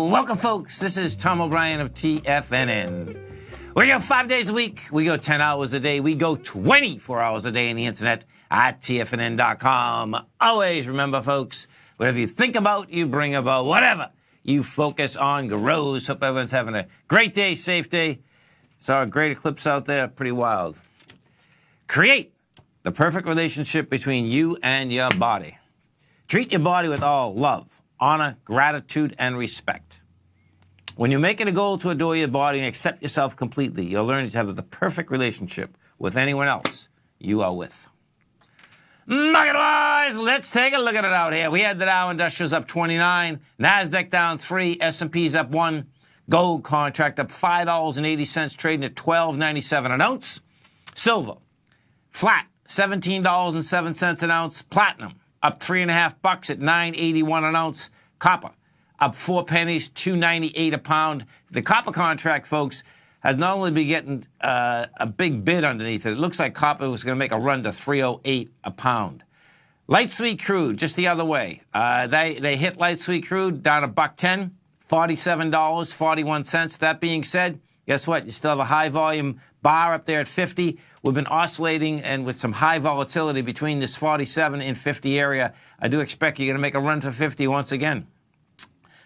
Welcome, folks. This is Tom O'Brien of TFNN. We go 5 days a week. We go 10 hours a day. We go 24 hours a day on the internet at TFNN.com. Always remember, folks, whatever you think about, you bring about. Whatever you focus on grows. Hope everyone's having a great day, safe day. Saw a great eclipse out there. Pretty wild. Create the perfect relationship between you and your body. Treat your body with all love, honor, gratitude, and respect. When you make it a goal to adore your body and accept yourself completely, you'll learn to have the perfect relationship with anyone else you are with. Market-wise, let's take a look at it out here. We had the Dow Industrials up 29, NASDAQ down 3, S&P's up 1, gold contract up $5.80, trading at $12.97 an ounce. Silver, flat, $17.07 an ounce. Platinum, up 3.5 bucks at $9.81 an ounce. Copper, up 4 pennies, $2.98 a pound. The copper contract, folks, has not only been getting a big bid underneath it. It looks like copper was going to make a run to $3.08 a pound. Light sweet crude, just the other way. They hit light sweet crude down $1.10, $47.41. That being said, guess what? You still have a high volume bar up there at 50. We've been oscillating and with some high volatility between this 47 and 50 area. I do expect you're going to make a run to 50 once again.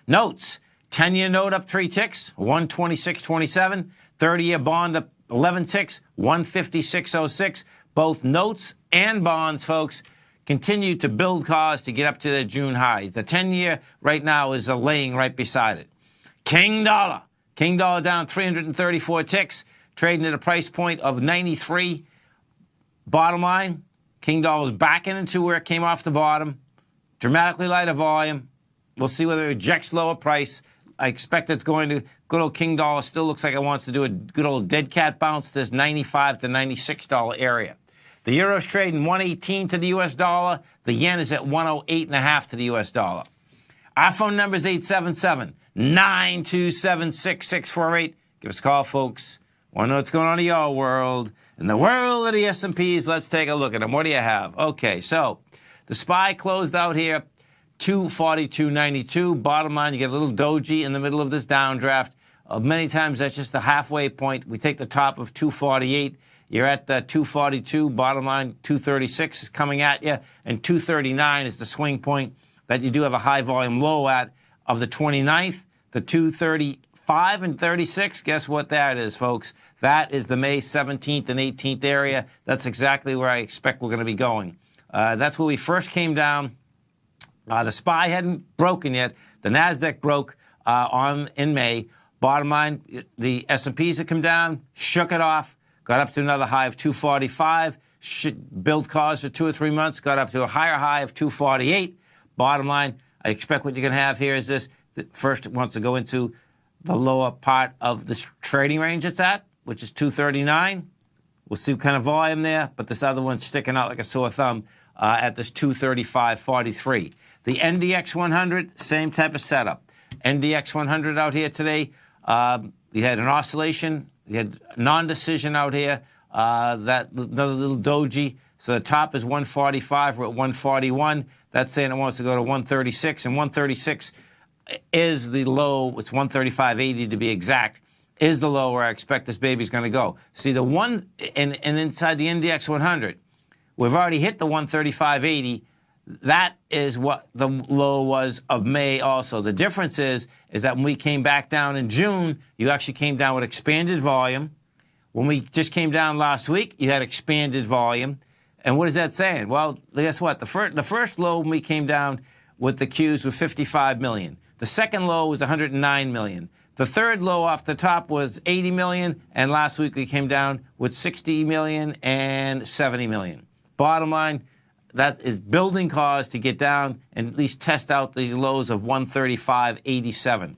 Notes, 10-year note up 3 ticks, 126.27. 30-year bond up 11 ticks, 156.06. Both notes and bonds, folks, continue to build cause to get up to their June highs. The 10-year right now is laying right beside it. King dollar down 334 ticks, trading at a price point of 93. Bottom line, King dollar's backing into where it came off the bottom. Dramatically lighter volume. We'll see whether it rejects lower price. I expect it's going to. Good old King dollar still looks like it wants to do a good old dead cat bounce to this $95 to $96 area. The euro's trading 118 to the U.S. dollar. The yen is at 108.5 to the U.S. dollar. Our phone number is 877-927-6648. Give us a call, folks. Want to know what's going on in your world? In the world of the S&Ps, let's take a look at them. What do you have? Okay, so the SPY closed out here 242.92. Bottom line, you get a little doji in the middle of this downdraft. Many times that's just the halfway point. We take the top of 248. You're at the 242. Bottom line, 236 is coming at you, and 239 is the swing point that you do have a high volume low at of the 29th. The 235 and 36, guess what that is, folks? That is the May 17th and 18th area. That's exactly where I expect we're going to be going. That's where we first came down. The SPY hadn't broken yet. The NASDAQ broke in May. Bottom line, the S&Ps had come down, shook it off, got up to another high of 245, should build cause for 2 or 3 months, got up to a higher high of 248. Bottom line, I expect what you're going to have here is this. First, it wants to go into the lower part of this trading range it's at, which is 239. We'll see what kind of volume there, but this other one's sticking out like a sore thumb at this 235.43. The NDX 100, same type of setup. NDX 100 out here today, you had an oscillation, you had non-decision out here, that another little doji. So the top is 145, we're at 141. That's saying it wants to go to 136, and 136 is the low. It's 135.80 to be exact, is the low where I expect this baby's going to go. See, the one, and inside the NDX 100, we've already hit the 135.80. That is what the low was of May also. The difference is that when we came back down in June, you actually came down with expanded volume. When we just came down last week, you had expanded volume. And what is that saying? Well, guess what? The first low when we came down with the Qs was 55 million. The second low was 109 million. The third low off the top was 80 million. And last week we came down with 60 million and 70 million. Bottom line, that is building cause to get down and at least test out these lows of 135.87.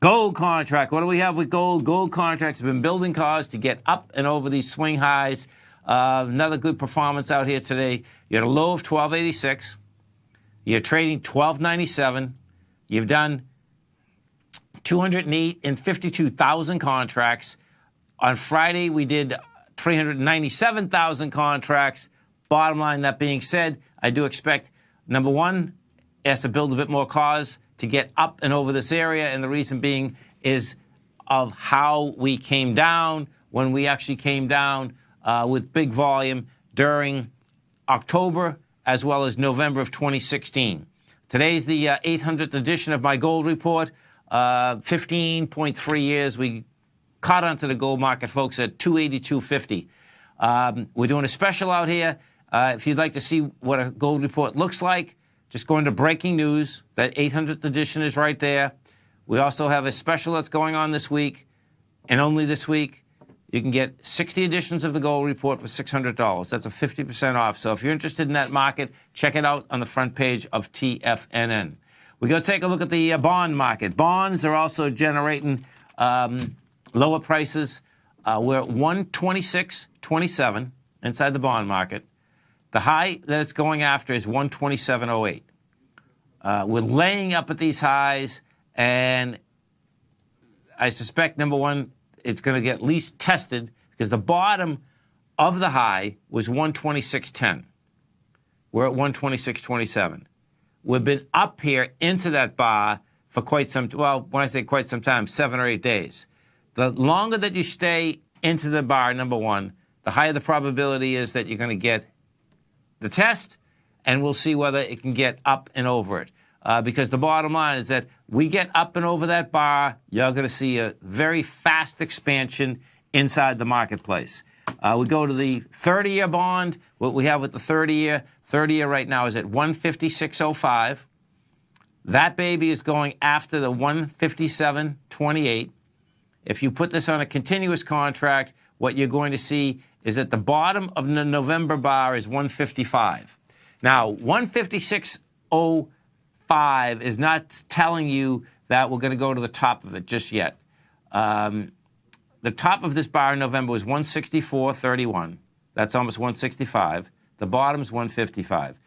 Gold contract. What do we have with gold? Gold contracts have been building cause to get up and over these swing highs. Another good performance out here today. You had a low of 12.86. You're trading 12.97. You've done 252,000 contracts. On Friday, we did 397,000 contracts. Bottom line, that being said, I do expect Number one, it has to build a bit more cars to get up and over this area, and the reason being is of how we came down when we actually came down with big volume during October as well as November of 2016. Today's the 800th edition of my gold report. 15.3 years. We caught onto the gold market, folks, at 282.50. We're doing a special out here. If you'd like to see what a gold report looks like, just go into breaking news. That 800th edition is right there. We also have a special that's going on this week, and only this week. You can get 60 editions of the gold report for $600. That's a 50% off. So if you're interested in that market, check it out on the front page of TFNN. We go take a look at the bond market. Bonds are also generating lower prices. We're at 126.27 inside the bond market. The high that it's going after is 127.08. We're laying up at these highs, and I suspect, number one, it's going to get at least tested because the bottom of the high was 126.10. We're at 126.27. We've been up here into that bar for quite some, well, when I say quite some time, 7 or 8 days. The longer that you stay into the bar, number one, the higher the probability is that you're going to get the test, and we'll see whether it can get up and over it. Because the bottom line is that we get up and over that bar, you're going to see a very fast expansion inside the marketplace. We go to the 30-year bond. What we have with the 30-year right now is at 156.05. That baby is going after the 157.28. If you put this on a continuous contract, what you're going to see is at the bottom of the November bar is 155. Now, 156.05 is not telling you that we're going to go to the top of it just yet. The top of this bar in November was 164.31. That's almost 165. The bottom's 155.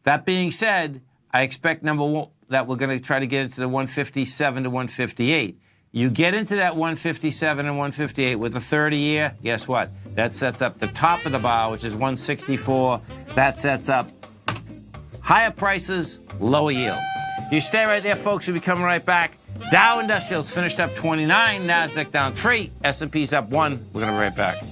That being said, I expect, number one, that we're going to try to get into the 157 to 158. You get into that 157 and 158 with the 30-year, guess what? That sets up the top of the bar, which is 164. That sets up higher prices, lower yield. You stay right there, folks. We'll be coming right back. Dow Industrials finished up 29, NASDAQ down 3, S&P's up 1. We're going to be right back.